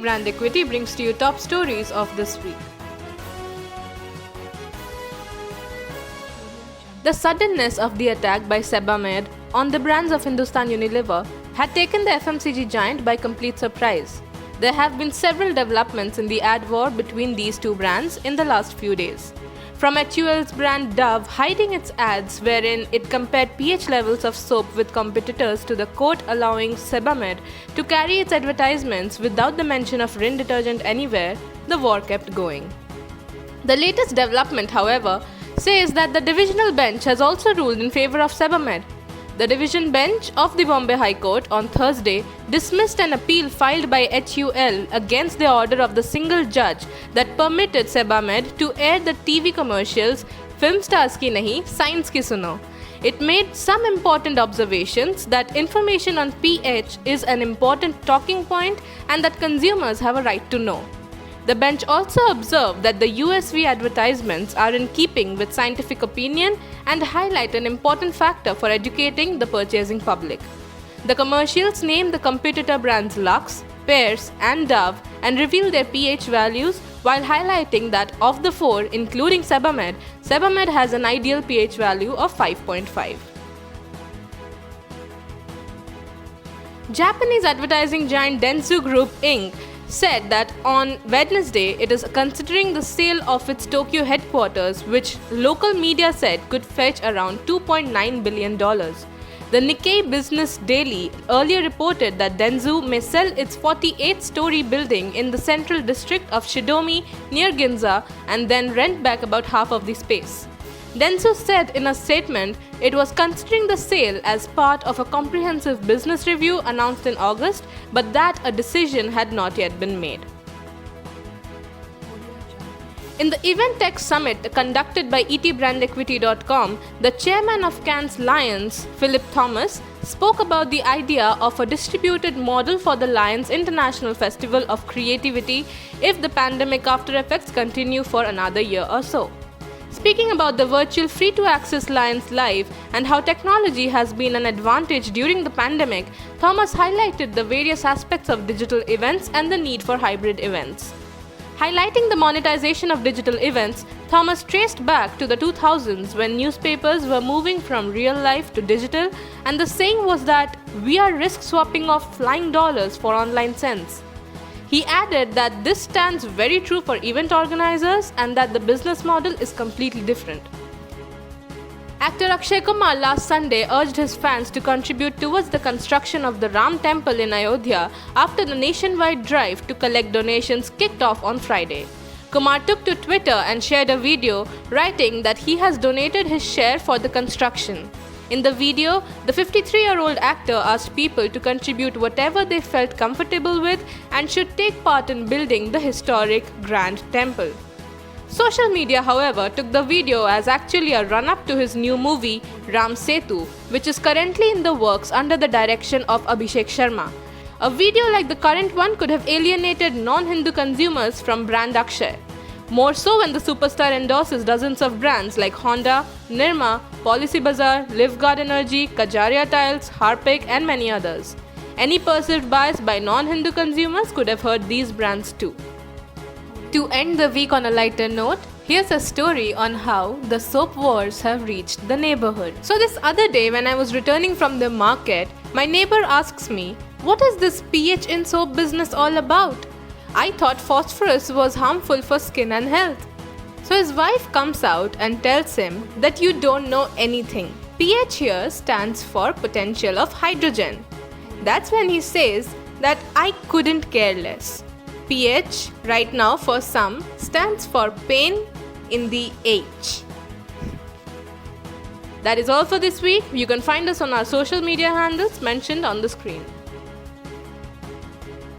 Brand Equity brings to you top stories of this week. The suddenness of the attack by Sebamed on the brands of Hindustan Unilever had taken the FMCG giant by complete surprise. There have been several developments in the ad war between these two brands in the last few days. From HUL's brand Dove hiding its ads wherein it compared pH levels of soap with competitors to the court allowing Sebamed to carry its advertisements without the mention of Rin detergent anywhere, the war kept going. The latest development, however, says that the divisional bench has also ruled in favor of Sebamed. The division bench of the Bombay High Court on Thursday dismissed an appeal filed by HUL against the order of the single judge that permitted Sebamed to air the TV commercials Film Stars Ki Nahi, Science Ki Suno. It made some important observations that information on pH is an important talking point and that consumers have a right to know. The bench also observed that the USV advertisements are in keeping with scientific opinion and highlight an important factor for educating the purchasing public. The commercials name the competitor brands Lux, Pears, and Dove and reveal their pH values while highlighting that of the four, including Sebamed, Sebamed has an ideal pH value of 5.5. Japanese advertising giant Dentsu Group Inc. said that on Wednesday it is considering the sale of its Tokyo headquarters, which local media said could fetch around $2.9 billion. The Nikkei Business Daily earlier reported that Dentsu may sell its 48-story building in the central district of Shidomi near Ginza and then rent back about half of the space. Dentsu said in a statement it was considering the sale as part of a comprehensive business review announced in August, but that a decision had not yet been made. In the Event Tech Summit conducted by etbrandequity.com, the chairman of Cannes Lions, Philip Thomas, spoke about the idea of a distributed model for the Lions International Festival of Creativity if the pandemic after effects continue for another year or so. Speaking about the virtual free-to-access Lions Live and how technology has been an advantage during the pandemic, Thomas highlighted the various aspects of digital events and the need for hybrid events. Highlighting the monetization of digital events, Thomas traced back to the 2000s when newspapers were moving from real life to digital, and the saying was that we are risk swapping off flying dollars for online cents. He added that this stands very true for event organizers and that the business model is completely different. Actor Akshay Kumar last Sunday urged his fans to contribute towards the construction of the Ram Temple in Ayodhya after the nationwide drive to collect donations kicked off on Friday. Kumar took to Twitter and shared a video writing that he has donated his share for the construction. In the video, the 53-year-old actor asked people to contribute whatever they felt comfortable with and should take part in building the historic Grand Temple. Social media, however, took the video as actually a run-up to his new movie, Ram Setu, which is currently in the works under the direction of Abhishek Sharma. A video like the current one could have alienated non-Hindu consumers from brand Akshay. More so when the superstar endorses dozens of brands like Honda, Nirma, Policy Bazaar, Livguard Energy, Kajaria Tiles, Harpic, and many others. Any perceived bias by non-Hindu consumers could have hurt these brands too. To end the week on a lighter note, here's a story on how the soap wars have reached the neighborhood. So this other day when I was returning from the market, my neighbor asks me, "What is this pH in soap business all about? I thought phosphorus was harmful for skin and health." So his wife comes out and tells him that you don't know anything. pH here stands for potential of hydrogen. That's when he says that I couldn't care less. pH right now for some stands for pain in the H. That is all for this week. You can find us on our social media handles mentioned on the screen.